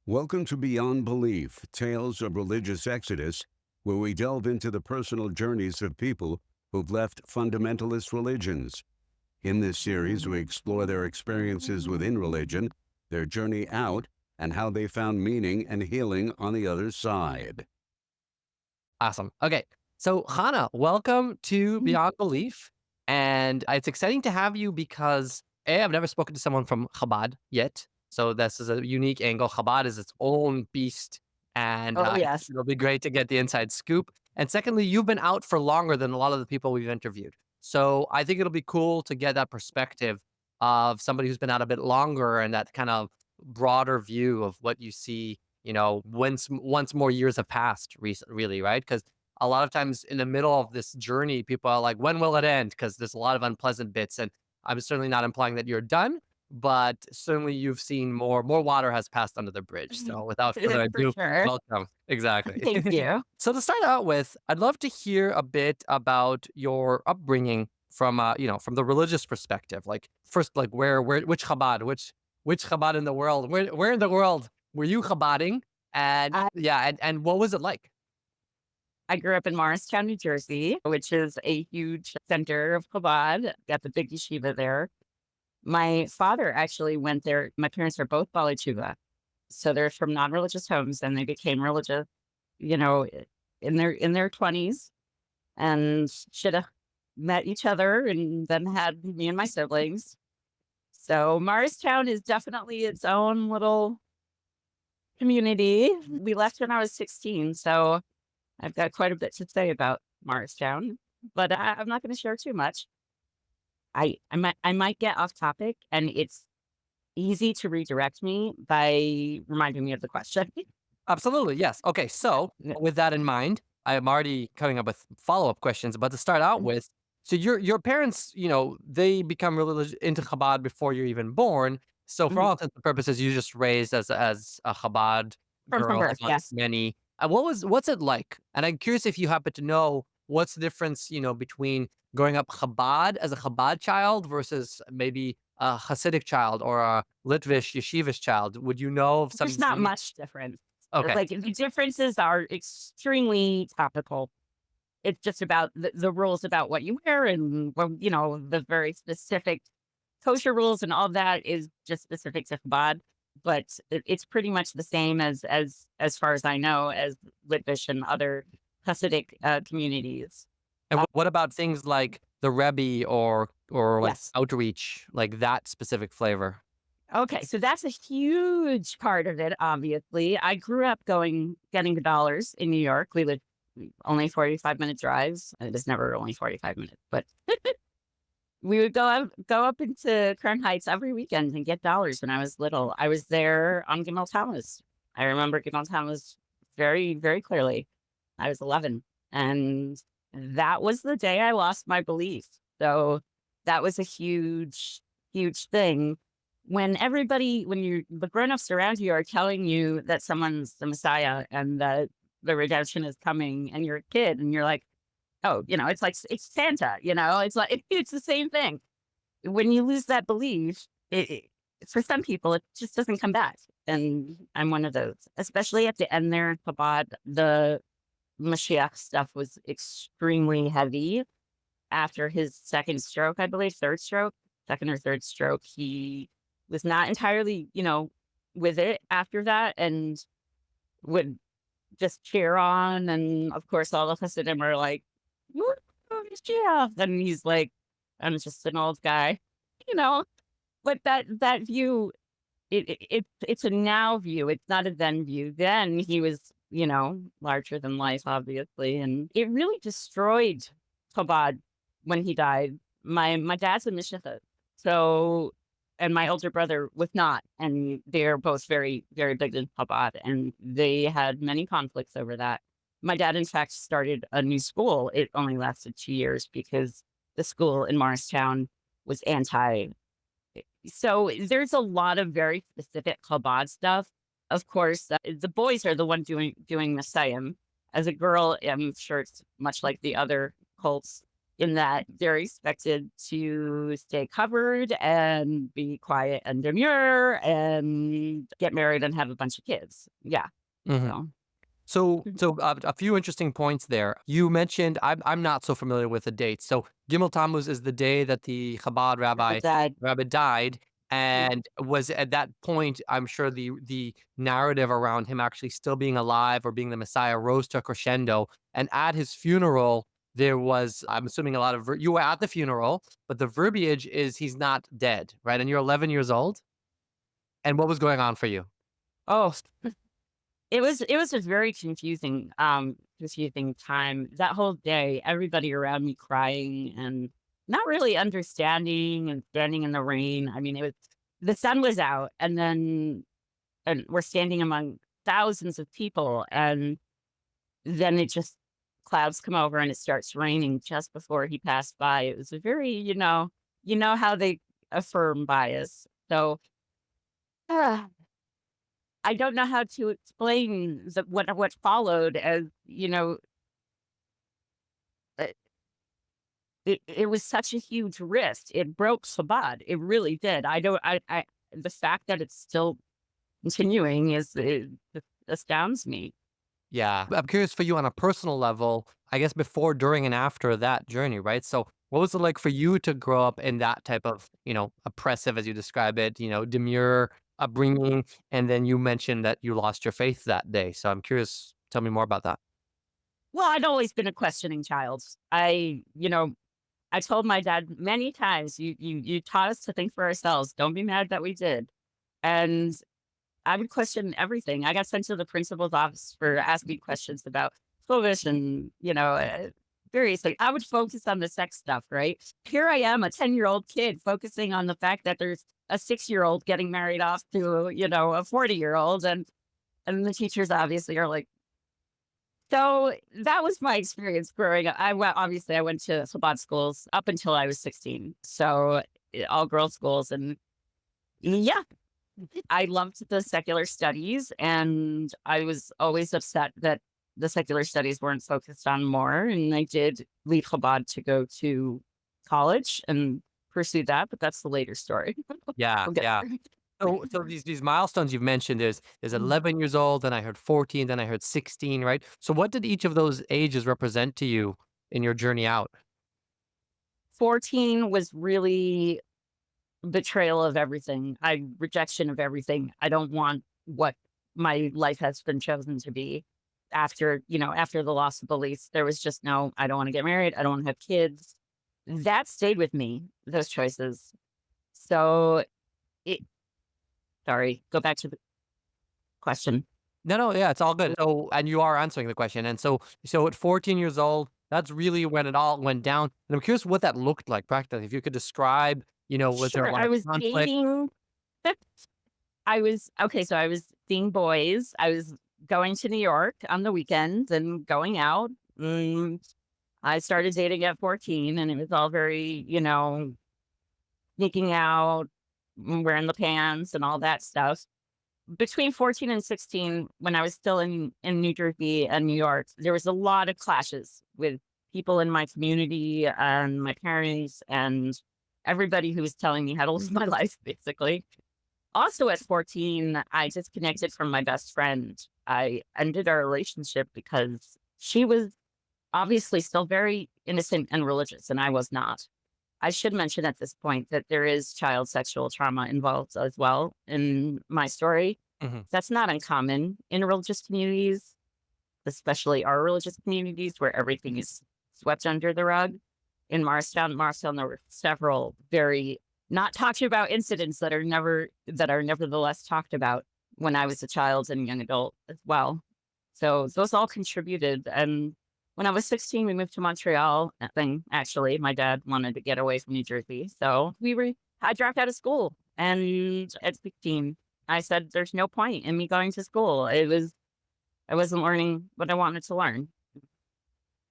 Welcome to Beyond Belief, Tales of Religious Exodus, where we delve into the personal journeys of people who've left fundamentalist religions. In this series, we explore their experiences within religion, their journey out, and how they found meaning and healing on the other side. Awesome. Okay. So, Chana, welcome to Beyond Belief. And it's exciting to have you because I've never spoken to someone from Chabad yet. So, this is a unique angle. Chabad is its own beast. And Oh, yes. it'll be great to get the inside scoop. And secondly, you've been out for longer than a lot of the people we've interviewed. So, I think it'll be cool to get that perspective of somebody who's been out a bit longer and that kind of broader view of what you see, once more years have passed really, right? Because a lot of times in the middle of this journey, people are like, when will it end? Because there's a lot of unpleasant bits. And I'm certainly not implying that you're done, but certainly you've seen more water has passed under the bridge. So without further ado, sure. welcome. Exactly. Thank you. So to start out with, I'd love to hear a bit about your upbringing from from the religious perspective. Like first, like which Chabad, which Chabad in the world? Where in the world were you Chabading? And and what was it like? I grew up in Morristown, New Jersey, which is a huge center of Chabad. Got the big yeshiva there. My father actually went there. My parents are both Ba'al Teshuva. So they're from non-religious homes and they became religious, in their 20s and should have met each other and then had me and my siblings. So Morristown is definitely its own little community. We left when I was 16, so I've got quite a bit to say about Morristown, but I'm not going to share too much. I might get off topic, and it's easy to redirect me by reminding me of the question. Absolutely, yes. Okay, so with that in mind, I am already coming up with follow-up questions, but to start out with, so your parents, they become really into Chabad before you're even born. So for all intents and purposes, you just raised as a Chabad From girl, birth, like yes. many. What's it like? And I'm curious if you happen to know what's the difference, between growing up Chabad as a Chabad child versus maybe a Hasidic child or a Litvish yeshivish child. Would you know of some? There's not much difference. Okay. Like the differences are extremely topical. It's just about the rules about what you wear and, the very specific kosher rules and all that is just specific to Chabad. But it's pretty much the same as far as I know, as Litvish and other Hasidic communities. And what about things like the Rebbe or like Yes. outreach, like that specific flavor? Okay, so that's a huge part of it, obviously. I grew up getting the dollars in New York. We lived only 45-minute drives. It was never only 45 minutes, but we would go up into Crown Heights every weekend and get dollars when I was little. I was there on Gimel Tamuz. I remember Gimel Tamuz very, very clearly. I was 11, and that was the day I lost my belief. So that was a huge, huge thing. When the grown-ups around you are telling you that someone's the Messiah and that the redemption is coming and you're a kid and you're like, oh, it's Santa, it's like, it's the same thing. When you lose that belief, for some people, it just doesn't come back. And I'm one of those, especially at the end there in Chabad, the Mashiach stuff was extremely heavy. After his second stroke, I believe, second or third stroke, he was not entirely, with it after that and would just cheer on. And of course, all of Hasidim are like, "Woo, Mashiach." And he's like, I'm just an old guy, but that view, it's a now view. It's not a then view. Then he was, larger than life, obviously. And it really destroyed Chabad when he died. My dad's a Mishnacha. So, and my older brother was not. And they're both very, very big in Chabad. And they had many conflicts over that. My dad, in fact, started a new school. It only lasted 2 years because the school in Morristown was anti. So there's a lot of very specific Chabad stuff. Of course, the boys are the one doing Messiah. As a girl, I'm sure it's much like the other cults. in that they're expected to stay covered and be quiet and demure and get married and have a bunch of kids. Yeah. Mhm. So A few interesting points there. You mentioned I'm not so familiar with the dates. So Gimel Tammuz is the day that the Chabad that rabbi died, and was at that point, I'm sure the narrative around him actually still being alive or being the Messiah rose to a crescendo. And at his funeral, there was, I'm assuming, a lot of you were at the funeral, but the verbiage is he's not dead, right? And you're 11 years old. And what was going on for you? oh, it was a very confusing time. That whole day, everybody around me crying and not really understanding and standing in the rain. I mean, it was the sun was out, and we're standing among thousands of people, and then it just clouds come over and it starts raining just before he passed by. It was a very, how they affirm bias. So I don't know how to explain what followed. As uh, it was such a huge risk. It broke Chabad. It really did. I don't. I the fact that it's still continuing it astounds me. Yeah. I'm curious for you on a personal level, I guess before, during, and after that journey, right? So what was it like for you to grow up in that type of, oppressive, as you describe it, demure upbringing? And then you mentioned that you lost your faith that day. So I'm curious, tell me more about that. Well, I'd always been a questioning child. I told my dad many times, you taught us to think for ourselves. Don't be mad that we did. And I would question everything. I got sent to the principal's office for asking questions about Polish and, various things. I would focus on the sex stuff, right? Here I am, a 10-year-old kid focusing on the fact that there's a 6-year-old getting married off to, a 40-year-old. And the teachers obviously are like, so that was my experience growing up. Obviously I went to Chabad schools up until I was 16. So all girls schools. And yeah, I loved the secular studies, and I was always upset that the secular studies weren't focused on more. And I did leave Chabad to go to college and pursue that, but that's the later story. Yeah. We'll get Yeah. there. So these milestones you've mentioned is 11 years old, then I heard 14, then I heard 16, right? So what did each of those ages represent to you in your journey out? 14 was really betrayal of everything. Rejection of everything. I don't want what my life has been chosen to be. After the loss of beliefs, there was just no, I don't want to get married. I don't want to have kids. That stayed with me, those choices. So it, sorry, go back to the question. No, yeah, it's all good. So, and you are answering the question. And so at 14 years old, that's really when it all went down. And I'm curious what that looked like practically. If you could describe, was there a Sure. lot I of was conflict? dating. So I was seeing boys. I was going to New York on the weekends and going out. I started dating at 14, and it was all very, sneaking out, wearing the pants and all that stuff. Between 14 and 16, when I was still in New Jersey and New York, there was a lot of clashes with people in my community and my parents and everybody who was telling me how to live my life, basically. Also at 14, I disconnected from my best friend. I ended our relationship because she was obviously still very innocent and religious, and I was not. I should mention at this point that there is child sexual trauma involved as well in my story. Mhm. That's not uncommon in religious communities, especially our religious communities where everything is swept under the rug. In Morristown, there were several very not talked about incidents that are nevertheless talked about when I was a child and young adult as well. So those all contributed. And when I was 16, we moved to Montreal. Actually, my dad wanted to get away from New Jersey. So I dropped out of school. And at 16, I said, there's no point in me going to school. I wasn't learning what I wanted to learn.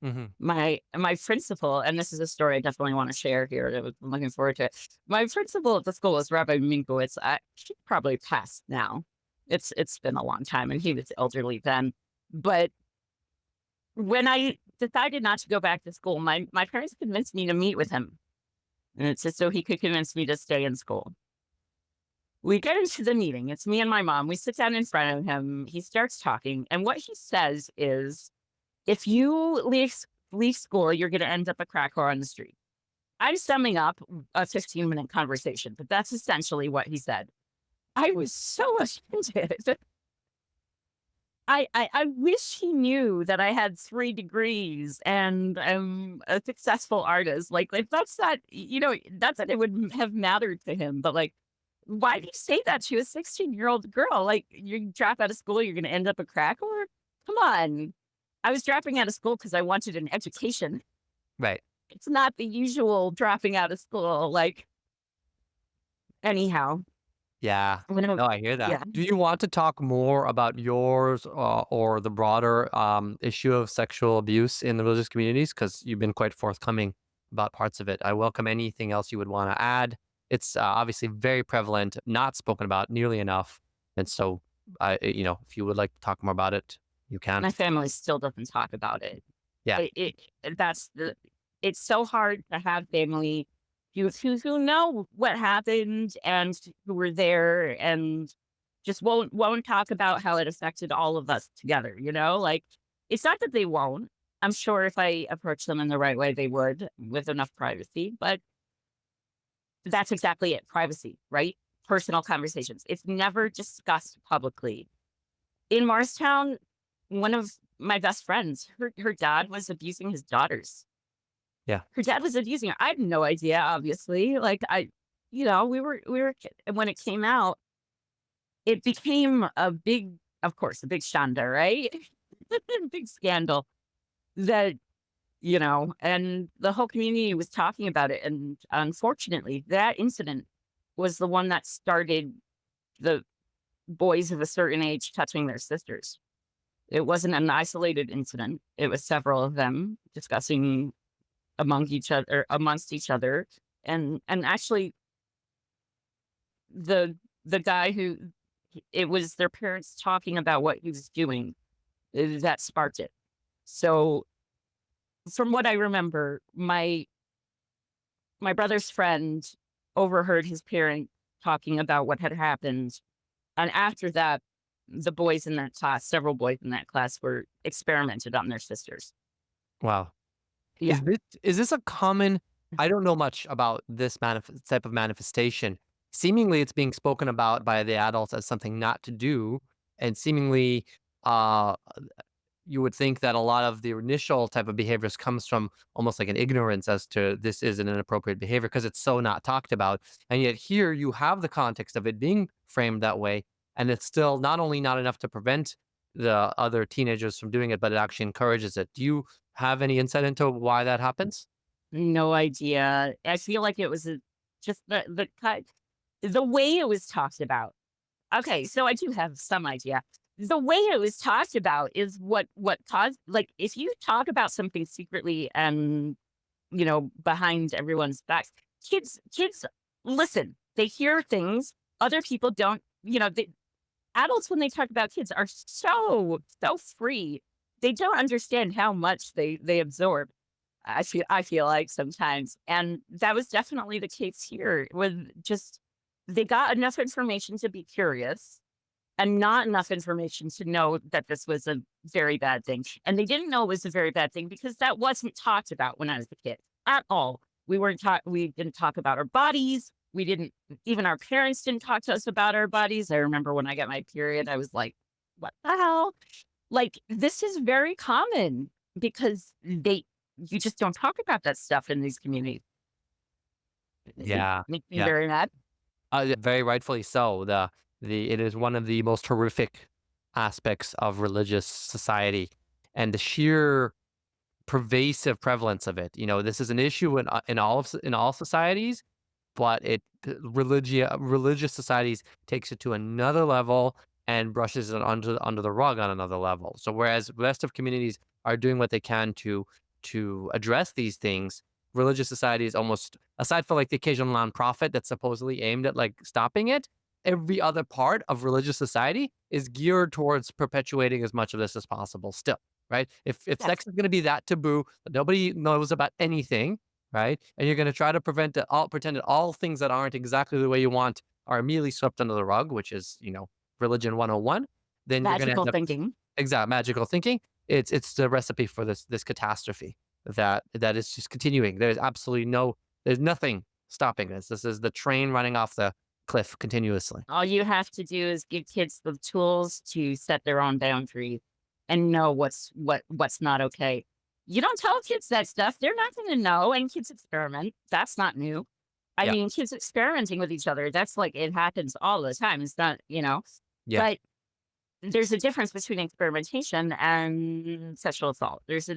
Mhm. My principal, and this is a story I definitely want to share here. I'm looking forward to it. My principal at the school was Rabbi Minkowitz. She probably passed now. It's been a long time, and he was elderly then. But when I decided not to go back to school. My parents convinced me to meet with him. And it's just so he could convince me to stay in school. We get into the meeting. It's me and my mom. We sit down in front of him. He starts talking. And what he says is, if you leave school, you're going to end up a crack whore on the street. I'm summing up a 15-minute conversation, but that's essentially what he said. I was so offended. I wish he knew that I had 3 degrees and I'm a successful artist. Like that's not, that's that it would have mattered to him. But like, why do you say that to a 16-year-old girl? Like, you drop out of school, you're going to end up a crack whore? Come on. I was dropping out of school because I wanted an education. Right. It's not the usual dropping out of school. Like, anyhow. Yeah. No, I hear that. Yeah. Do you want to talk more about yours or the broader issue of sexual abuse in the religious communities? Because you've been quite forthcoming about parts of it. I welcome anything else you would want to add. It's obviously very prevalent, not spoken about nearly enough. And so, if you would like to talk more about it, you can. My family still doesn't talk about it. Yeah. It's so hard to have family who know what happened and who were there and just won't talk about how it affected all of us together. Like, it's not that they won't. I'm sure if I approach them in the right way, they would with enough privacy, but that's exactly it. Privacy, right? Personal conversations. It's never discussed publicly. In Morristown, one of my best friends, her dad was abusing his daughters. Yeah. Her dad was abusing her. I had no idea, obviously. Like we were when it came out, it became a big shanda, right? Big scandal that, and the whole community was talking about it. And unfortunately, that incident was the one that started the boys of a certain age touching their sisters. It wasn't an isolated incident. It was several of them discussing amongst each other. And actually the guy who, it was their parents talking about what he was doing that sparked it. So from what I remember, my brother's friend overheard his parent talking about what had happened. And after that, several boys in that class were experimented on their sisters. Wow. Yeah. Is this a common, I don't know much about this type of manifestation. Seemingly it's being spoken about by the adults as something not to do. And seemingly you would think that a lot of the initial type of behaviors comes from almost like an ignorance as to this is an inappropriate behavior because it's so not talked about. And yet here you have the context of it being framed that way. And it's still not only not enough to prevent the other teenagers from doing it, but it actually encourages it. Do you have any insight into why that happens? No idea. I feel like it was just the way it was talked about. Okay, so I do have some idea. The way it was talked about is what caused, like, if you talk about something secretly and, behind everyone's backs, kids listen. They hear things other people don't, adults, when they talk about kids, are so free. They don't understand how much they absorb. I feel like sometimes, and that was definitely the case here. With just, they got enough information to be curious, and not enough information to know that this was a very bad thing. And they didn't know it was a very bad thing because that wasn't talked about when I was a kid at all. We didn't talk about our bodies. Even our parents didn't talk to us about our bodies. I remember when I got my period, I was like, what the hell? Like, this is very common because you just don't talk about that stuff in these communities. Yeah. It makes me very mad. Very rightfully so. It is one of the most horrific aspects of religious society, and the sheer pervasive prevalence of it. This is an issue in all societies, but religious societies takes it to another level and brushes it under the rug on another level. So whereas the rest of communities are doing what they can to address these things, religious societies, almost aside for like the occasional nonprofit that's supposedly aimed at like stopping it, every other part of religious society is geared towards perpetuating as much of this as possible still. right? If Yes. sex is going to be that taboo that nobody knows about anything, right? And you're going to try to pretend that all things that aren't exactly the way you want are immediately swept under the rug, which is, religion 101, then you're going to Magical end up thinking. exact magical thinking. It's the recipe for this catastrophe that is just continuing. There's nothing stopping this. This is the train running off the cliff continuously. All you have to do is give kids the tools to set their own boundaries and know what's not okay. You don't tell kids that stuff; they're not going to know. And kids experiment. That's not new. I Yeah. mean, kids experimenting with each other. That's like it happens all the time. It's not, Yeah. but there's a difference between experimentation and sexual assault. There's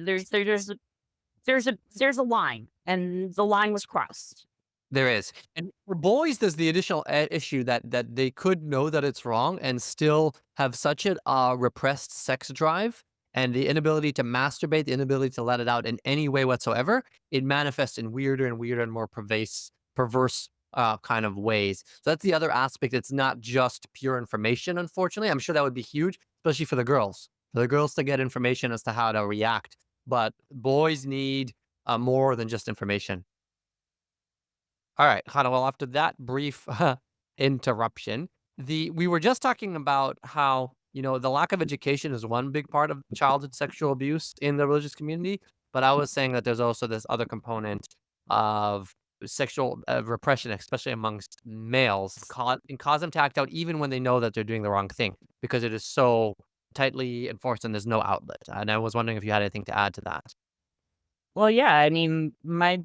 a line, and the line was crossed. There is. And for boys, there's the additional issue that they could know that it's wrong and still have such a repressed sex drive and the inability to masturbate, the inability to let it out in any way whatsoever. It manifests in weirder and weirder and more perverse kind of ways. So that's the other aspect. It's not just pure information, unfortunately. I'm sure that would be huge, especially for the girls. For the girls to get information as to how to react. But boys need more than just information. All right, Hannah. Well, after that brief interruption, we were just talking about how the lack of education is one big part of childhood sexual abuse in the religious community, but I was saying that there's also this other component of sexual repression, especially amongst males, and cause them to act out even when they know that they're doing the wrong thing because it is so tightly enforced and there's no outlet. And I was wondering if you had anything to add to that. Well, yeah, I mean, my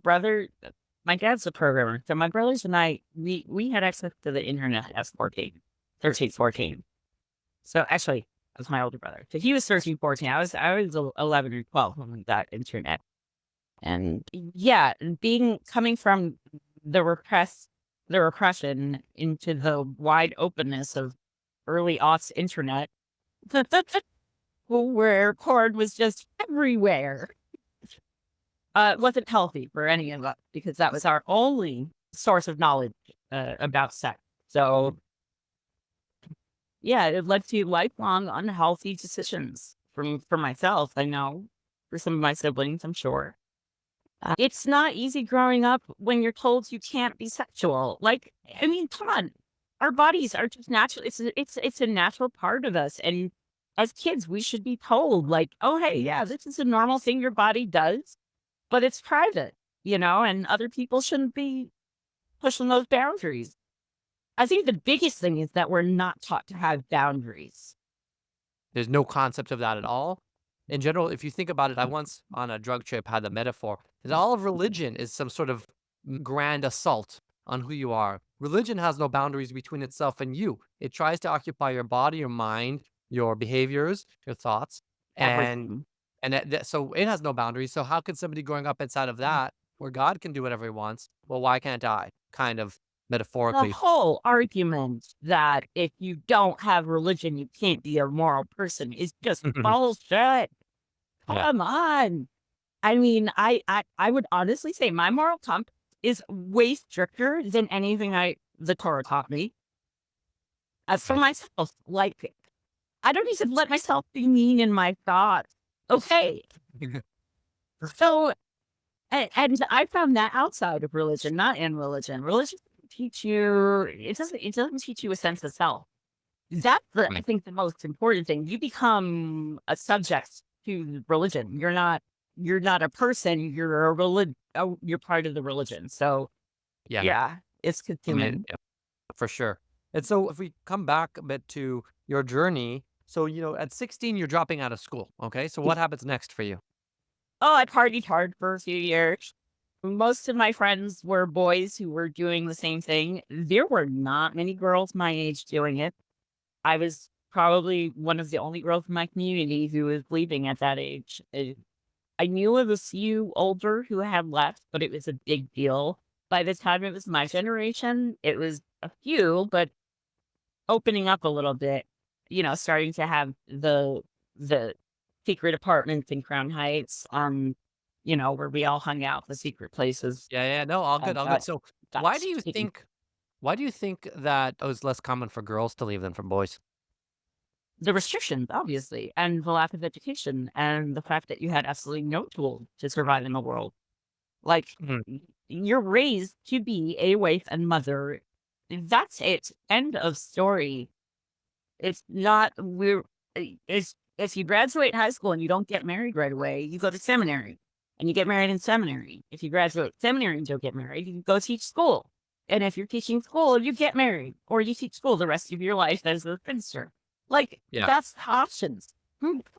dad's a programmer, so my brothers and I, we had access to the internet at 14, 13, 14. So actually, that's my older brother. So he was 13, 14. I was 11 or 12 when we got internet. And yeah, coming from the repression into the wide openness of early aughts internet, where porn was just everywhere. It wasn't healthy for any of us because that was our only source of knowledge about sex. So, yeah, it led to lifelong unhealthy decisions for myself. I know for some of my siblings, I'm sure. It's not easy growing up when you're told you can't be sexual. Like, I mean, come on, our bodies are just natural. It's a natural part of us, and as kids, we should be told, like, oh, hey, yeah, this is a normal thing your body does. But it's private, and other people shouldn't be pushing those boundaries. I think the biggest thing is that we're not taught to have boundaries. There's no concept of that at all. In general, if you think about it, I once on a drug trip had the metaphor that all of religion is some sort of grand assault on who you are. Religion has no boundaries between itself and you. It tries to occupy your body, your mind, your behaviors, your thoughts, Everything. and so it has no boundaries. So how could somebody growing up inside of that, where God can do whatever he wants, well, why can't I? Kind of The metaphorically. whole argument that if you don't have religion, you can't be a moral person is just bullshit. Yeah. Come on. I mean, I would honestly say my moral compass is way stricter than anything the Torah taught me. For Right. myself, like, I don't even let myself be mean in my thoughts. Okay. So, and I found that outside of religion, not in religion. Religion doesn't teach you, it doesn't teach you a sense of self. That's I Right. think the most important thing. You become a subject to religion. You're not a person, you're a you're part of the religion. So Yeah. yeah, it's I mean, consuming. yeah, for sure. And so if we come back a bit to your journey, so at 16 you're dropping out of school. Okay, so what happens next for you? Oh, I partied hard for a few years. Most of my friends were boys who were doing the same thing. There were not many girls my age doing it. I was probably one of the only girls in my community who was leaving at that age. I knew of a few older who had left, but it was a big deal. By the time it was my generation, it was a few, but opening up a little bit, starting to have the secret apartments in Crown Heights, where we all hung out, the secret places. Yeah, no, all good, all good. Got So got why do you taken. think why do you think that it was less common for girls to leave than for boys? the restrictions, obviously, and the lack of education, and the fact that you had absolutely no tool to survive in the world. Like, Mhm. you're raised to be a wife and mother. That's it. End of story. It's not, it's, if you graduate high school and you don't get married right away, you go to seminary and you get married in seminary. If you graduate seminary and don't get married, you go teach school. And if you're teaching school, you get married or you teach school the rest of your life as a spinster. Like, Yeah. that's the options.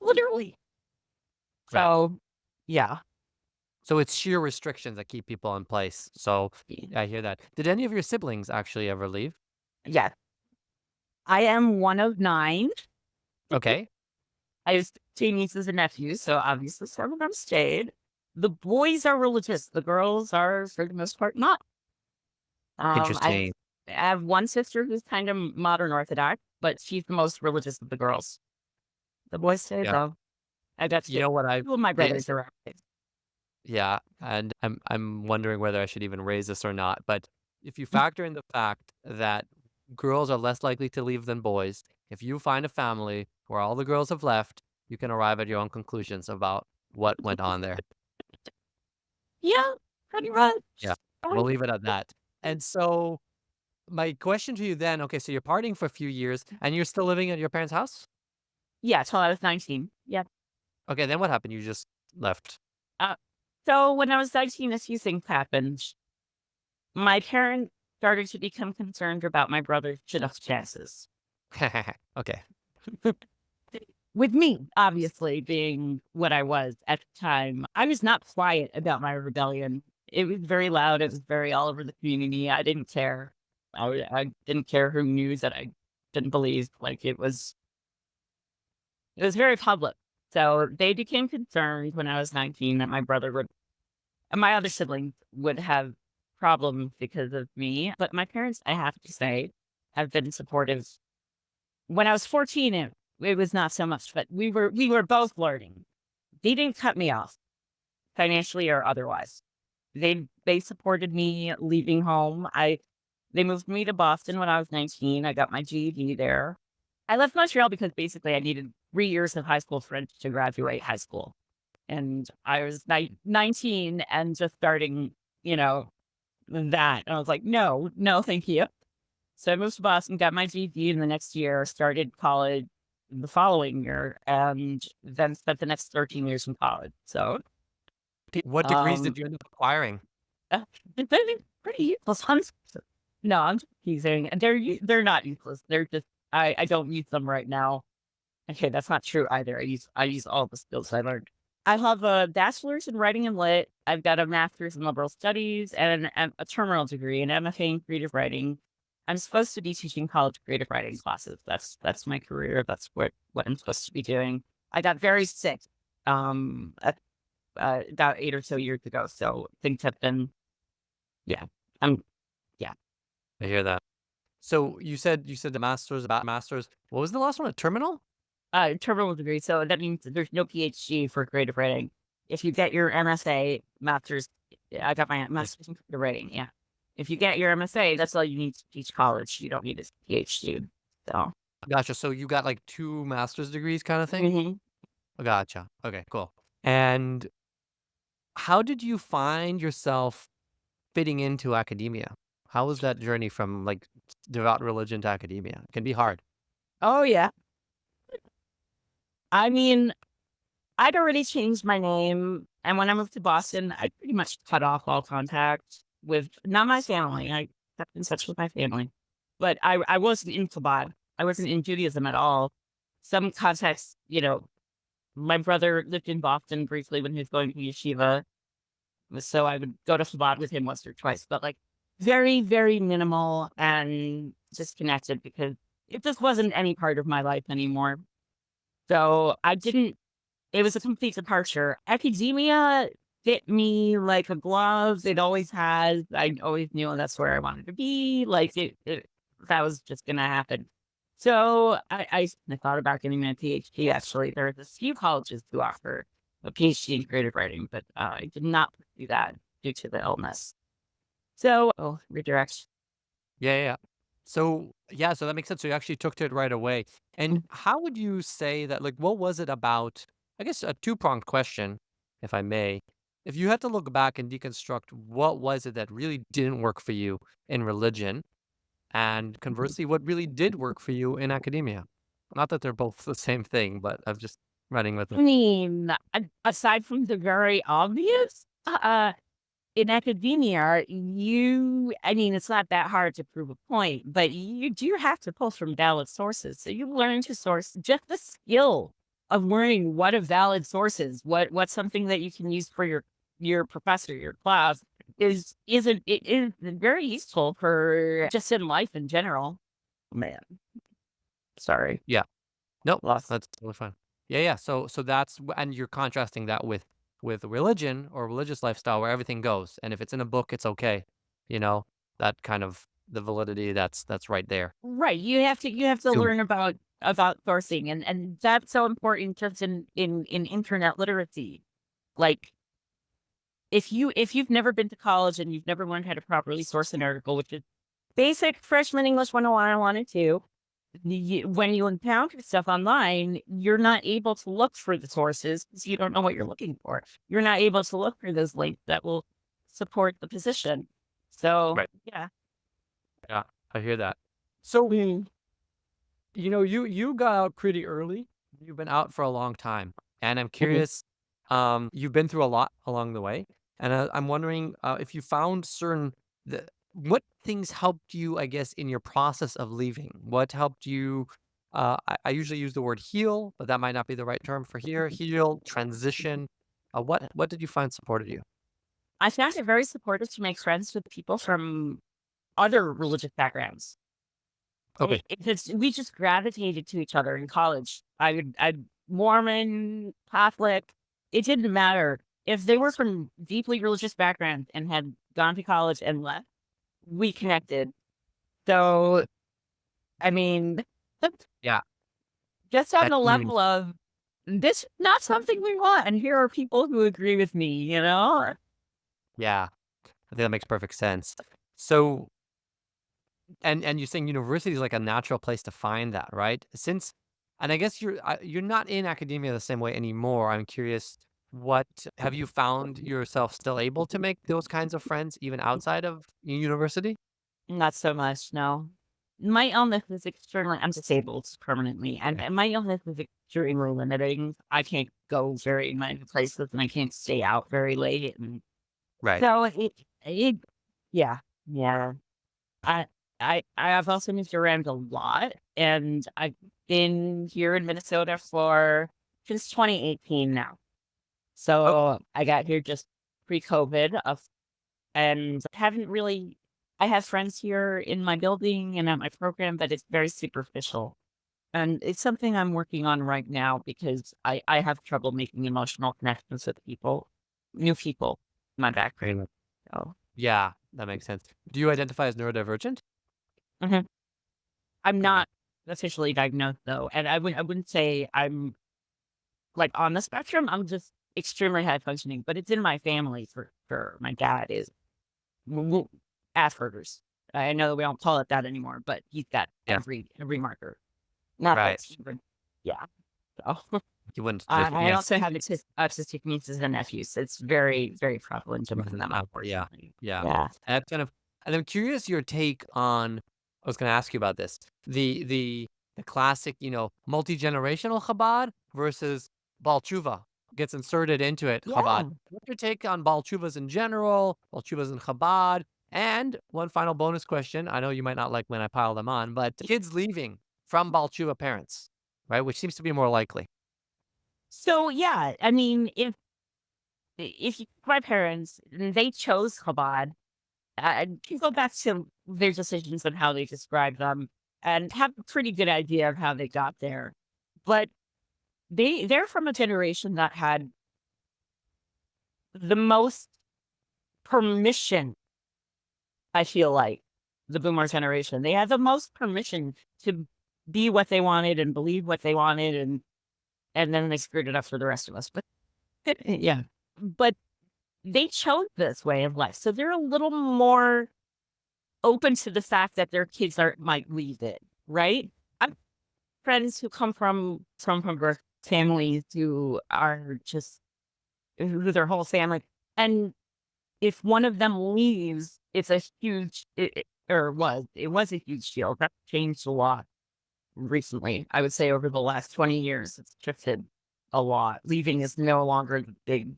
Literally. Right. So, yeah. So it's sheer restrictions that keep people in place. So I hear that. Did any of your siblings actually ever leave? Yeah. I am one of 9. Okay. I have 2 nieces and nephews, so obviously some of them stayed. The boys are religious. The girls are, for the most part, not. I Interesting. have one sister who's kind of modern Orthodox, but she's the most religious of the girls. The boys stayed, Yeah. though. I got You know what I two of my brothers are. Yeah, and I'm wondering whether I should even raise this or not. But if you factor in the fact that girls are less likely to leave than boys, if you find a family where all the girls have left, you can arrive at your own conclusions about what went on there. Yeah, pretty much. Yeah, we'll leave it at that. And so my question to you then, okay, so you're partying for a few years and you're still living at your parents' house? Yeah, till I was 19. Yeah. Okay, then what happened? You just left. So when I was 19, a few things happened. My parents started to become concerned about my brother's chances. Okay. With me, obviously, being what I was at the time, I was not quiet about my rebellion. It was very loud. It was very all over the community. I didn't care. I didn't care who knew that I didn't believe. Like, it was very public. So they became concerned when I was 19 that my brother would, and my other siblings would have problems because of me. But my parents, I have to say, have been supportive. When I was 14, it was not so much, but we were both learning. They didn't cut me off financially or otherwise. They supported me leaving home. They moved me to Boston when I was 19. I got my GED there. I left Montreal because basically I needed 3 years of high school French to graduate high school. And I was 19 and just starting, that. And I was like, no, thank you. So I moved to Boston, got my GED in the next year, started college the following year, and then spent the next 13 years in college. So, What degrees did you end up acquiring? they're pretty useless. No, I'm just teasing. And they're not useless. They're just, I don't use them right now. Okay, that's not true either. I use all the skills I learned. I have a bachelor's in writing and lit. I've got a master's in liberal studies and a terminal degree, an MFA in creative writing. I'm supposed to be teaching college creative writing classes. That's my career. That's what I'm supposed to be doing. I got very sick about 8 or so years ago. So things have been, yeah. I hear that. So you said the masters. What was the last one? A terminal? Terminal degree. So that means there's no PhD for creative writing. If you get your MSA, master's, I got my master's in creative writing. Yeah. If you get your MSA, that's all you need to teach college. You don't need a PhD. So, Gotcha. So you got like 2 master's degrees kind of thing? mhm. Gotcha. Okay, cool. And how did you find yourself fitting into academia? How was that journey from like devout religion to academia? It can be hard. Oh, yeah. I mean, I'd already changed my name. And when I moved to Boston, I pretty much cut off all contact with, not my family. I kept in touch with my family. But I wasn't in Chabad. I wasn't in Judaism at all. Some context, my brother lived in Boston briefly when he was going to yeshiva. So I would go to Chabad with him once or twice, but like very, very minimal and disconnected because it just wasn't any part of my life anymore. So it was a complete departure. Academia fit me like a glove. It always has. I always knew that's where I wanted to be. Like that was just going to happen. So I thought about getting my PhD. Actually, there's a few colleges who offer a PhD in creative writing, but I did not pursue that due to the illness. So, redirect. Yeah. So yeah, so that makes sense. So you actually took to it right away. And how would you say that, like, what was it about, I guess a two-pronged question, if I may. If you had to look back and deconstruct what was it that really didn't work for you in religion, and conversely, what really did work for you in academia? Not that they're both the same thing, but I'm just running with I it. mean, aside from the very obvious, in academia, I mean, it's not that hard to prove a point, but you do have to pull from valid sources. So you learn to source just the skill of learning what a valid source is, what's something that you can use for your professor, your class it is very useful for just in life in general. Man, sorry, Yeah. Nope, lost. that's totally fine. Yeah, yeah. So that's and you're contrasting that with religion or religious lifestyle where everything goes, and if it's in a book, it's okay. You know, that kind of the validity that's right there. Right, you have to So learn about sourcing, and that's so important just in internet literacy. Like if you've never been to college and you've never learned how to properly source an article, which is basic freshman English 101 and 102, when you encounter stuff online, you're not able to look for the sources because you don't know what you're looking for. You're not able to look for those links that will support the position. So right, yeah. yeah, I hear that. So Mm. you got out pretty early. You've been out for a long time, and I'm Mhm. curious. You've been through a lot along the way, and I'm wondering if you found what things helped you, I guess, in your process of leaving. What helped you? I usually use the word heal, but that might not be the right term for here. Heal, transition. What did you find supported you? I found it very supportive to make friends with people from other religious backgrounds. Okay. We just gravitated to each other in college. I Mormon, Catholic, it didn't matter. If they were from deeply religious backgrounds and had gone to college and left, we connected. So, I mean, Yeah. just on That the community. level of this is not something we want, and here are people who agree with me, you know? Yeah. I think that makes perfect sense. So, and you're saying university is like a natural place to find that, right? And I guess you're not in academia the same way anymore. I'm curious, what have you found yourself still able to make those kinds of friends even outside of university? Not so much, no. My illness is extremely I'm disabled permanently, Okay. and my illness is extremely limiting. I can't go very many places, and I can't stay out very late, and Right. so it yeah, yeah. I I have also moved around a lot, and I've been here in Minnesota for since 2018 now. Okay. So I got here just pre-COVID, and haven't really I have friends here in my building and at my program, but it's very superficial. And it's something I'm working on right now because I have trouble making emotional connections with people, new people, in my Great. background. So, Yeah, that makes sense. Do you identify as neurodivergent? mhm. I'm Okay. not officially diagnosed though, and I wouldn't say I'm like on the spectrum. I'm just extremely high functioning, but it's in my family for sure. My dad is w- Asperger's. I know that we don't call it that anymore, but he's got Yeah. every marker. Not Right. that's but yeah. So You wouldn't. I Yeah. also have autistic nieces and nephews. It's very, very prevalent among them, Yeah. unfortunately. Yeah. Yeah. And that's kind of, and I'm curious your take on. I was going to ask you about this. The classic, multi-generational Chabad versus Ba'al Teshuva gets inserted into it. Chabad. Yeah. What's your take on Ba'al Teshuvas in general? Ba'al Teshuvas in Chabad. And one final bonus question. I know you might not like when I pile them on, but kids leaving from Ba'al Teshuva parents, right? Which seems to be more likely. So yeah, I mean, if my parents they chose Chabad, you go back to their decisions on how they describe them and have a pretty good idea of how they got there. But they're from a generation that had the most permission, I feel like, the boomer generation. They had the most permission to be what they wanted and believe what they wanted and then they screwed it up for the rest of us. But yeah. But they chose this way of life. So they're a little more open to the fact that their kids might leave it, right? I've friends who come from birth families who are just who their whole family, and if one of them leaves, it's a huge it was a huge deal. That changed a lot recently. I would say over the last 20 years, it's shifted a lot. Leaving is no longer the big,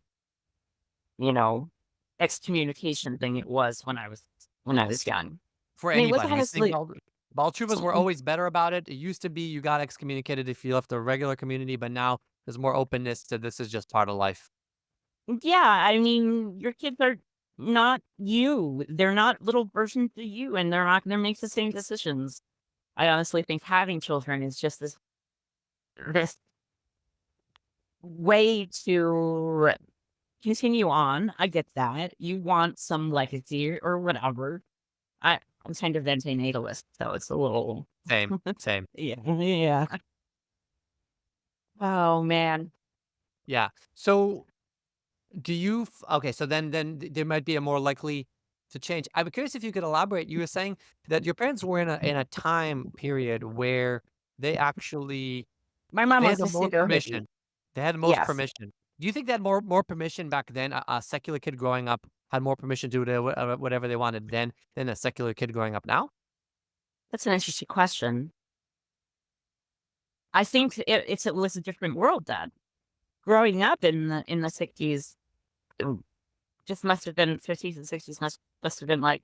excommunication thing it was when I was young. For I mean, look anybody. at I us. think Ba'al Teshuvas were always better about it. It used to be you got excommunicated if you left the regular community, but now there's more openness to this is just part of life. Yeah, I mean, your kids are not you. They're not little versions of you, and they're not going to make the same decisions. I honestly think having children is just this way to continue on. I get that. You want some legacy or whatever. I'm kind of anti-natalist, so it's a little Same. yeah. Oh man. Yeah. So do you okay, so then there might be a more likely to change. I'm curious if you could elaborate. You were saying that your parents were in a time period where they actually My mom they was had the a most pseudo hippie. permission. They had the most Yes. permission. Do you think they had more permission back then? A secular kid growing up had more permission to do whatever they wanted then than a secular kid growing up now? That's an interesting question. I think it was a different world then. Growing up in the 60s, just must have been 50s and 60s must have been like,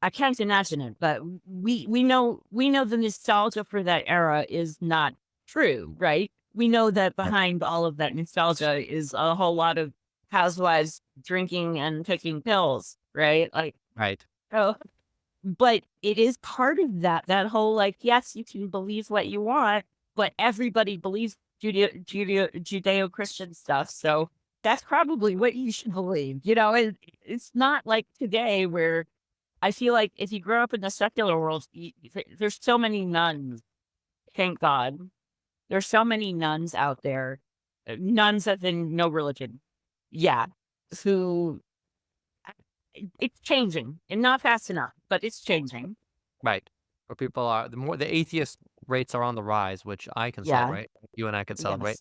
I can't imagine it, but we know the nostalgia for that era is not true, right? We know that behind all of that nostalgia is a whole lot of housewives drinking and taking pills, right? Like, Right. oh, but it is part of that whole, like, yes, you can believe what you want, but everybody believes Judeo-Christian stuff. So that's probably what you should believe. It's not like today where I feel like if you grow up in the secular world, there's so many nuns. Thank God. There's so many nuns out there. Nuns as in no religion. Yeah. Who it's changing and not fast enough, but it's changing. Right. Where people are the atheist rates are on the rise, which I can Yeah. celebrate. You and I can celebrate.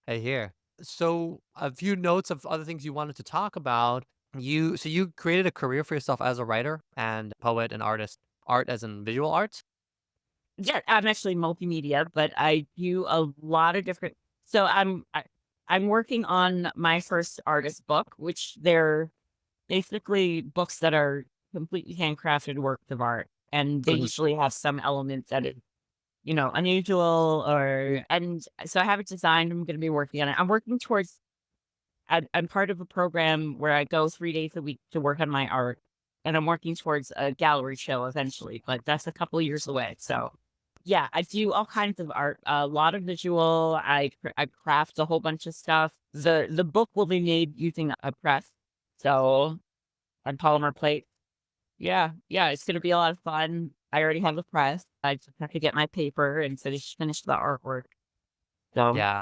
Yes. I hear. So a few notes of other things you wanted to talk about. You created a career for yourself as a writer and poet and artist. Art as in visual arts. Yeah, I'm actually multimedia, but I do a lot of different. So I'm working on my first artist book, which they're basically books that are completely handcrafted works of art, and they Mhm. usually have some element that is, unusual and so I have it designed. I'm going to be working on it. I'm working towards. I'm part of a program where I go 3 days a week to work on my art, and I'm working towards a gallery show eventually, but that's a couple of years away. So, yeah, I do all kinds of art, a lot of visual. I craft a whole bunch of stuff. The book will be made using a press, so on polymer plate. Yeah, it's gonna be a lot of fun. I already have a press. I just have to get my paper and finish the artwork. So, Yeah.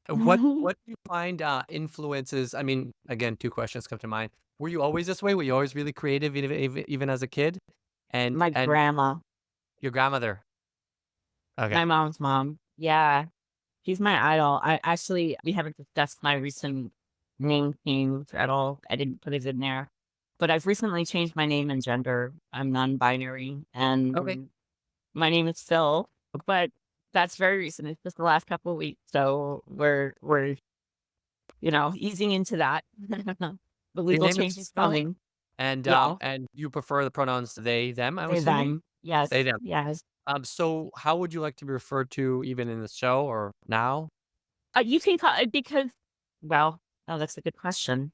What do you find influences? I mean, again, two questions come to mind. Were you always this way? Were you always really creative, even as a kid? And my grandma, your grandmother. Okay. my mom's mom, yeah, she's my idol. We haven't discussed my recent name change at all. I didn't put it in there, but I've recently changed my name and gender. I'm non-binary, and Okay. my name is Phil, but that's very recent. It's just the last couple of weeks, so we're easing into that. The legal name is change is Phil? coming. And Yeah, and you prefer the pronouns they, them, I'm they assuming? them. Yes, They, them. yes. So how would you like to be referred to even in the show or now? You can call it because, well, oh, that's a good question.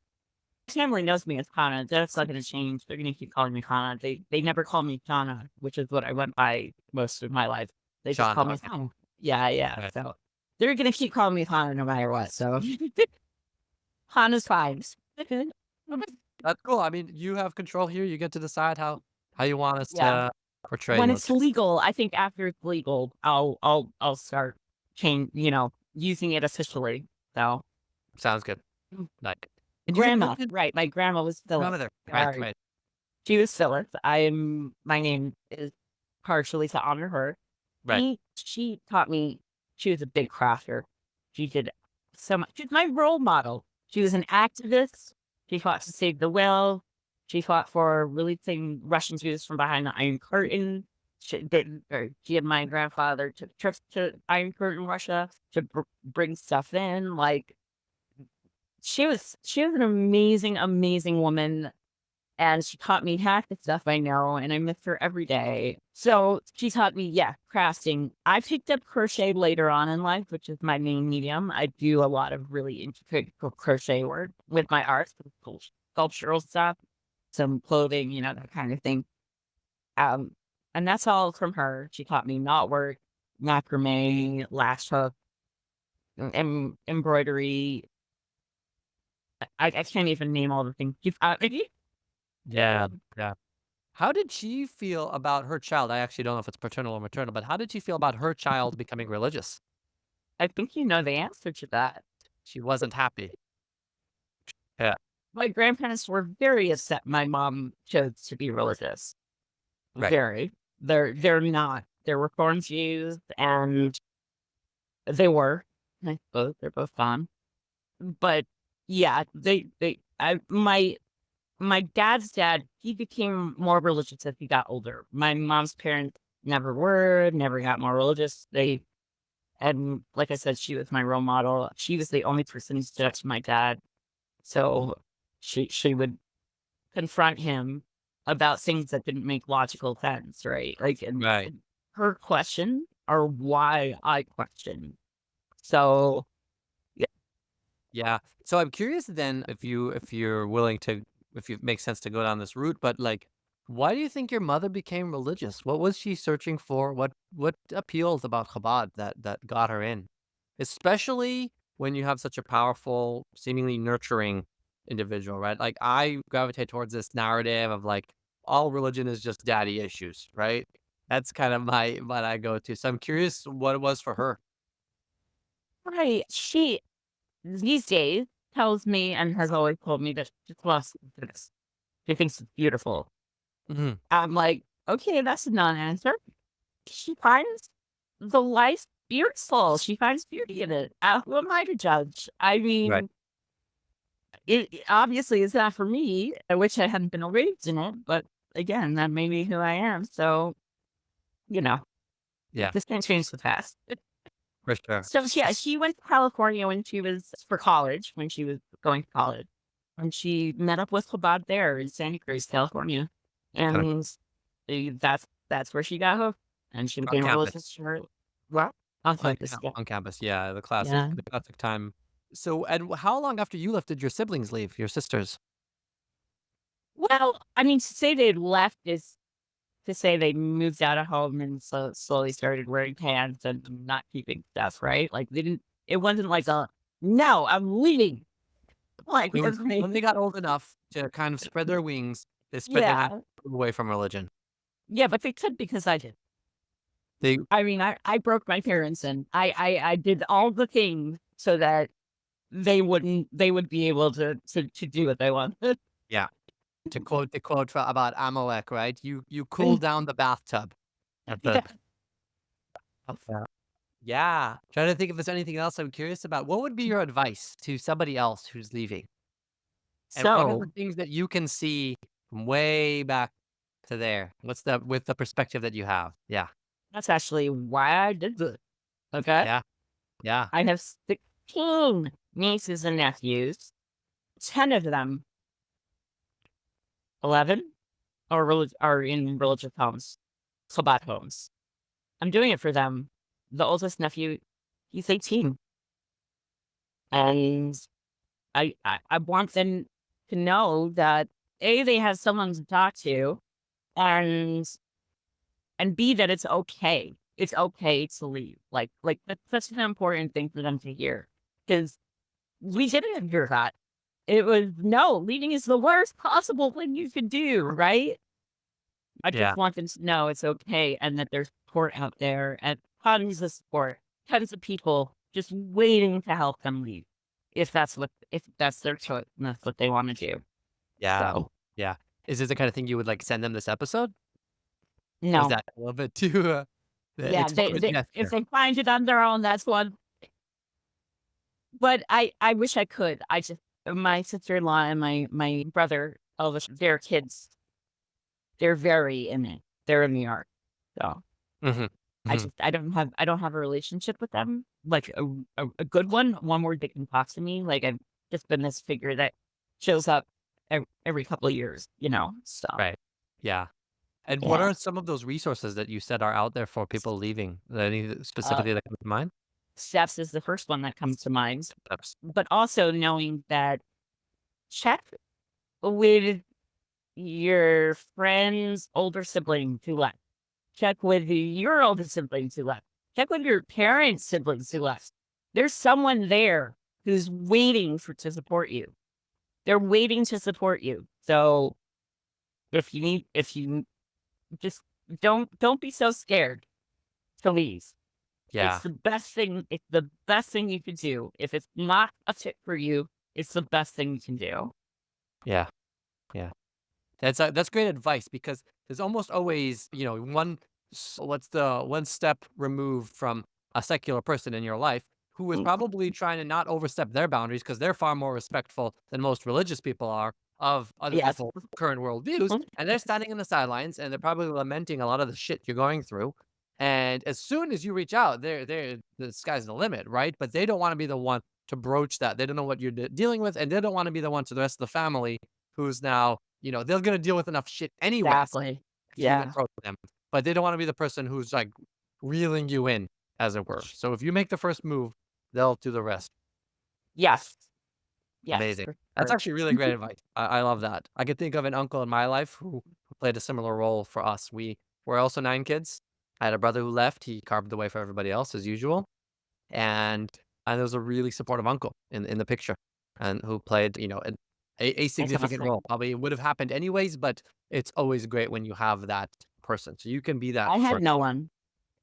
My family knows me as Chana. That's not going to change. They're going to keep calling me Chana. They never call me Chana, which is what I went by most of my life. They just call Chana, me okay. Chana. Yeah. Okay. So they're going to keep calling me Chana no matter what. So Chana's fine. That's cool. I mean, you have control here. You get to decide how you want us Yeah. to portray When you. it's legal, I think after it's legal, I'll start using it officially. So Sounds good. Like and you grandma, mentioned right? My grandma was Philip. grandmother. Right, Sorry. right. She was Phyllis. My name is partially to honor her. Right. She taught me, she was a big crafter. She did so much. She's my role model. She was an activist. She fought to save the whale. She fought for releasing Russian Jews from behind the Iron Curtain. She and my grandfather took trips to Iron Curtain, Russia to bring stuff in. Like, she was an amazing, amazing woman. And she taught me half the stuff I know, and I miss her every day. So she taught me, crafting. I picked up crochet later on in life, which is my main medium. I do a lot of really intricate crochet work with my art, some sculptural stuff, some clothing, that kind of thing. And that's all from her. She taught me knotwork, macrame, lash hook, embroidery. I can't even name all the things. Yeah. Yeah. How did she feel about her child? I actually don't know if it's paternal or maternal, but how did she feel about her child becoming religious? I think you know the answer to that. She wasn't happy. Yeah. My grandparents were very upset my mom chose to be religious. Right. Very. They're not. They're Reformed Jews, and they were. I suppose they're both gone. But yeah, my dad's dad, he became more religious as he got older. My mom's parents never got more religious. And like I said, she was my role model. She was the only person who stood up to my dad. So she would confront him about things that didn't make logical sense, right? Like, Right. and her question are why I question. So Yeah. So I'm curious then if you're willing to, if it makes sense to go down this route, but like, why do you think your mother became religious? What was she searching for? What appeals about Chabad that got her in? Especially when you have such a powerful, seemingly nurturing individual, right? Like I gravitate towards this narrative of like all religion is just daddy issues, right? That's kind of what I go to. So I'm curious what it was for her. right, she these days tells me and has always told me that she just loves this. She thinks it's beautiful. Hmm. I'm like, okay, that's a non-answer. She finds the life beautiful. She finds beauty in it. Who am I to judge? I Right. mean, it obviously is not for me. I wish I hadn't been raised in it, but again, that may be who I am. So, Yeah, this can change the past. for sure. So yeah, she went to California when she was for college, when she was going to college. And she met up with Chabad there in Santa Cruz, California. And that's where she got hooked. And she On became a campus. religious her. Well, on campus, yeah. On campus, yeah, the Yeah. classic time. So, and how long after you left did your siblings leave? Your sisters? Well, I mean, to say they left is to say they moved out of home and slowly started wearing pants and not keeping stuff, right? Like it wasn't like no, I'm leaving. Like, When they got old enough to kind of spread their wings, they spread their hands yeah. away from religion. Yeah, but they could because I did. They I mean, I broke my parents and I did all the things so that they would be able to do what they wanted. Yeah. To quote the quote about Amalek, right? You cooled down the bathtub. At the Yeah. Yeah. Trying to think if there's anything else I'm curious about. What would be your advice to somebody else who's leaving? And what are So the things that you can see from way back to there? What's with the perspective that you have? Yeah. that's actually why I did this. Okay. Yeah. Yeah. I have 16 nieces and nephews. 10 of them, 11 are in religious homes, Chabad homes. I'm doing it for them. The oldest nephew, he's 18. And I want them to know that A, they have someone to talk to, and B, that it's okay. It's okay to leave. Like that's such an important thing for them to hear. Because we didn't hear that. It was, no, leaving is the worst possible thing you could do, right? I Yeah. just want them to know it's okay and that there's support out there and tons of support, tons of people just waiting to help them leave. If that's their choice and that's what they want to do. Yeah. So Yeah. Is this the kind of thing you would like send them this episode? Or is No. that a little bit too Yeah, exposure if gesture? they find it on their own, that's one. But I wish I could. I just my sister-in-law and my brother, their kids, they're very in it. They're in New York, so Hmm. Hmm. I don't have a relationship with them, like a good one where they can talk to me. Like I've just been this figure that shows up every couple of years, So Right. Yeah. And what yeah, are some of those resources that you said are out there for people leaving? Any uh, specifically that come to mind? steps is the first one that comes to mind. Steps. But also knowing that check with your friend's older siblings who left. Check with your older siblings who left. Check with your parents' siblings who left. There's someone there who's waiting to support you. They're waiting to support you. So if you just don't be so scared to leave. Yeah. It's the best thing you can do. If it's not a fit for you, it's the best thing you can do. Yeah. Yeah. That's great advice because there's almost always, what's the one step removed from a secular person in your life who is Mm, probably trying to not overstep their boundaries because they're far more respectful than most religious people are of other Yes. people's current worldviews. Mm, And they're standing in the sidelines and they're probably lamenting a lot of the shit you're going through. And as soon as you reach out, the sky's the limit, right? But they don't want to be the one to broach that. They don't know what you're dealing with, and they don't want to be the one to the rest of the family who's now, they're going to deal with enough shit anyways exactly. if you Yeah. approach them. But they don't want to be the person who's like reeling you in, as it were. So if you make the first move, they'll do the rest. Yes. Yes. Amazing. For That's sure. actually really great advice. I love that. I could think of an uncle in my life who played a similar role for us. We were also 9 kids. I had a brother who left. He carved the way for everybody else as usual. And there was a really supportive uncle in the picture and who played, a That's significant awesome. role. Probably would have happened anyways, but it's always great when you have that person. So you can be that I had for no one.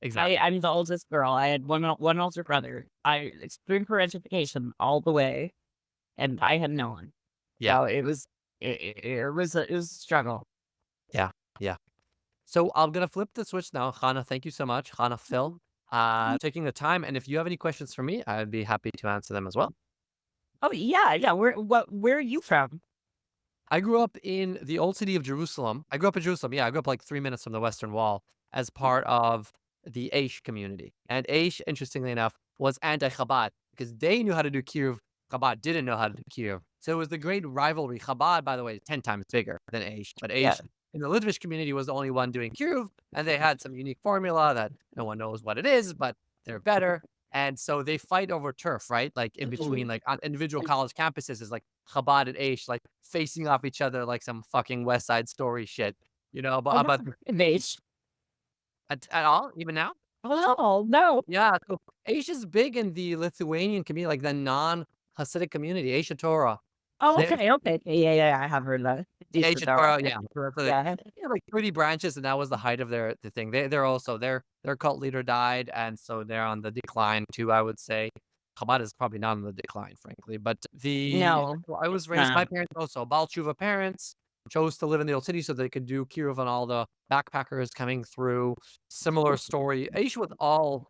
exactly. I'm the oldest girl. I had one older brother. I extreme for education all the way, and I had no one. Yeah. So it was a struggle. Yeah. Yeah. So I'm gonna flip the switch now. Chana, thank you so much. Chana Phil, taking the time. And if you have any questions for me, I'd be happy to answer them as well. Oh yeah, yeah. Where are you from? I grew up in the old city of Jerusalem. I grew up in Jerusalem. Yeah, I grew up like 3 minutes from the Western Wall as part of the Aish community. And Aish, interestingly enough, was anti-Chabad because they knew how to do kiruv. Chabad didn't know how to do kiruv. So it was the great rivalry. Chabad, by the way, is 10 times bigger than Aish. But Yeah. Aish in the Litvish community was the only one doing kiruv. And they had some unique formula that no one knows what it is, but they're better. And so they fight over turf, right? Like in between, like on individual college campuses is like Chabad and Aish, like facing off each other like some fucking West Side Story shit, Oh, but no. Image. at all, even now? Oh no. Yeah, so Aish is big in the Lithuanian community, like the non-Hasidic community, Aish Torah. Oh, They okay, okay. Yeah. I have heard that. Aish Decent, all Torah, right. yeah. So Yeah. they had like 30 branches, and that was the height of the thing. They're also their cult leader died, and so they're on the decline too, I would say. Chabad is probably not on the decline, frankly. But No. I was raised, No. my parents also Ba'al Teshuva parents chose to live in the old city so they could do kiruv on all the backpackers coming through. Similar story. Aish with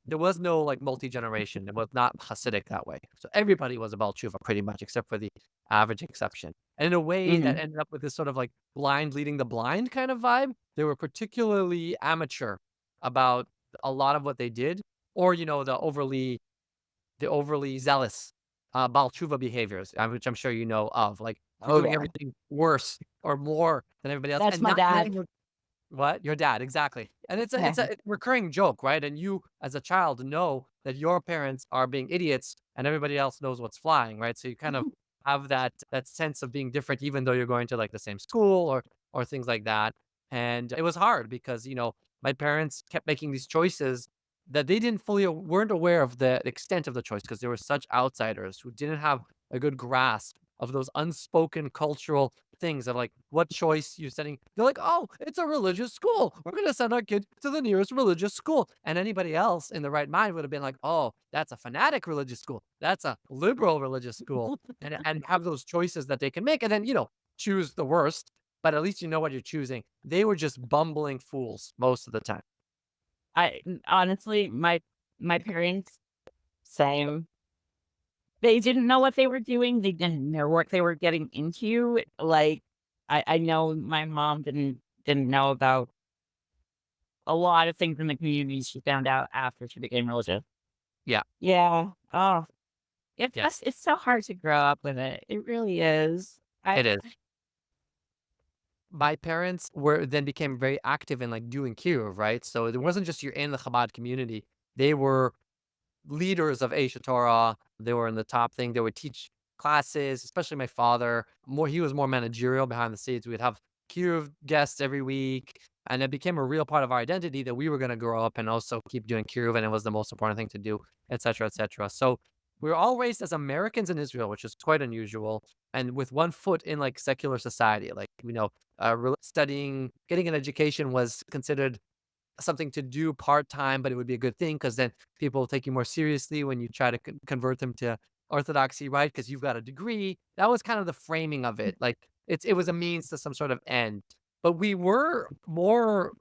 there was no like multi-generation. It was not Hasidic that way. So everybody was a Ba'al Teshuva pretty much, except for the average exception. And in a way that Mhm. ended up with this sort of like blind leading the blind kind of vibe. They were particularly amateur about a lot of what they did, or the overly zealous Baal Tshuva behaviors, which I'm sure you know of, like Oh doing yeah. everything worse or more than everybody else, That's and my not dad. letting what your dad exactly. And Yeah. it's a recurring joke, right? And you as a child know that your parents are being idiots, and everybody else knows what's flying, right? So you kind of have that sense of being different, even though you're going to like the same school or things like that. And it was hard because my parents kept making these choices that they didn't weren't aware of the extent of the choice because they were such outsiders who didn't have a good grasp of those unspoken cultural things of like what choice you're setting. They're like, oh, it's a religious school. We're gonna send our kid to the nearest religious school. And anybody else in the right mind would have been like, oh, that's a fanatic religious school. That's a liberal religious school. And have those choices that they can make and then, choose the worst but at least you know what you're choosing. They were just bumbling fools most of the time. Honestly, my parents, same. They didn't know what they were doing. They didn't know what they were getting into. Like, I know my mom didn't know about a lot of things in the community. She found out after she became religious. Yeah. Yeah. Oh, Yeah. it's so hard to grow up with it. It really is. It is. My parents then became very active in like doing kiruv, right? So it wasn't just you're in the Chabad community. They were leaders of Aisha Torah. They were in the top thing. They would teach classes, especially my father. He was more managerial behind the scenes. We'd have kiruv guests every week. And it became a real part of our identity that we were going to grow up and also keep doing kiruv. And it was the most important thing to do, et cetera, et cetera. So we were all raised as Americans in Israel, which is quite unusual. And with one foot in like secular society, like, studying, getting an education was considered something to do part-time, but it would be a good thing because then people will take you more seriously when you try to convert them to orthodoxy, right? Because you've got a degree. That was kind of the framing of it. Like it was a means to some sort of end. But we were more,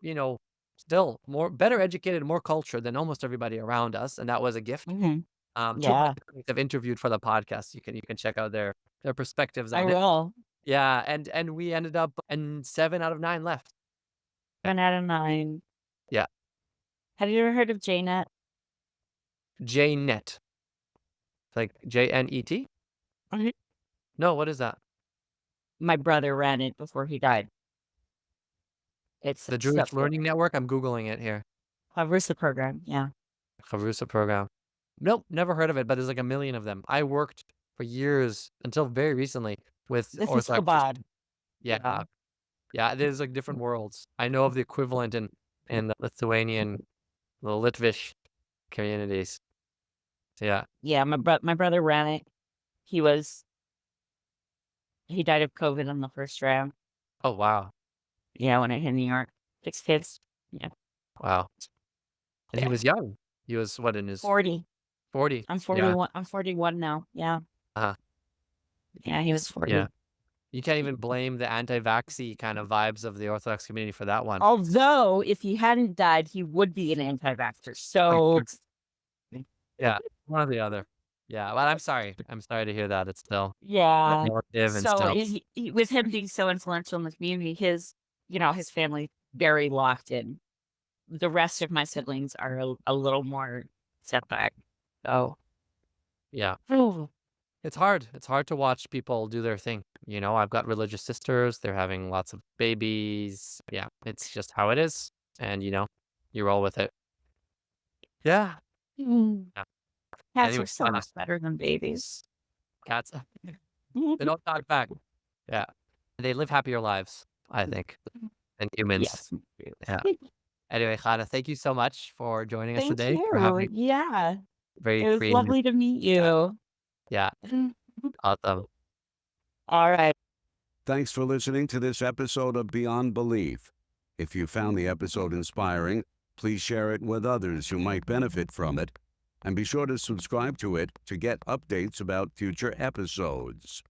still more better educated, more cultured than almost everybody around us, and that was a gift. Mhm. Two of my Yeah, colleagues have interviewed for the podcast. You can check out their perspectives I on it. will. Yeah, and we ended up, and 7 out of 9 left. 10 out of 9. Yeah. Have you ever heard of JNet? JNet, like JNET? Mhm. No, what is that? My brother ran it before he died. It's The Jewish Learning Network? I'm Googling it here. Chavrusa program. Yeah. Chavrusa program. Nope, never heard of it, but there's like a million of them. I worked for years, until very recently, with This is Orthodox. Chabad. Yeah. Yeah, there's like different worlds. I know of the equivalent in the Lithuanian, the Litvish communities. So yeah. Yeah, my brother ran it. He died of COVID on the first round. Oh, wow. Yeah, when I hit New York. 6 kids. Yeah. Wow. And he was young. He was what, in his 40. 40? I'm Yeah. 41. I'm 41 now. Yeah. Uh-huh. Yeah, he was 40. Yeah. You can't even blame the anti-vaxxy kind of vibes of the Orthodox community for that one. Although, if he hadn't died, he would be an anti-vaxxer. So, Yeah, one or the other. Yeah, well, I'm sorry. I'm sorry to hear that. It's still yeah. normative and So, still. with him being so influential in the community, his family very locked in. The rest of my siblings are a little more setback. So, Yeah. oh, It's hard. It's hard to watch people do their thing. I've got religious sisters. They're having lots of babies. Yeah, it's just how it is. And, you roll with it. Yeah. mm. Yeah. Cats Anyway, are so much better than babies. Cats, they don't talk back. Yeah. They live happier lives, I think, than humans. Yes. Yeah. Anyway, Chana, thank you so much for joining us Thank today. For you. having Yeah. very It was creative. lovely to meet you. Yeah. Awesome. All right. Thanks for listening to this episode of Beyond Belief. If you found the episode inspiring, please share it with others who might benefit from it, and be sure to subscribe to it to get updates about future episodes.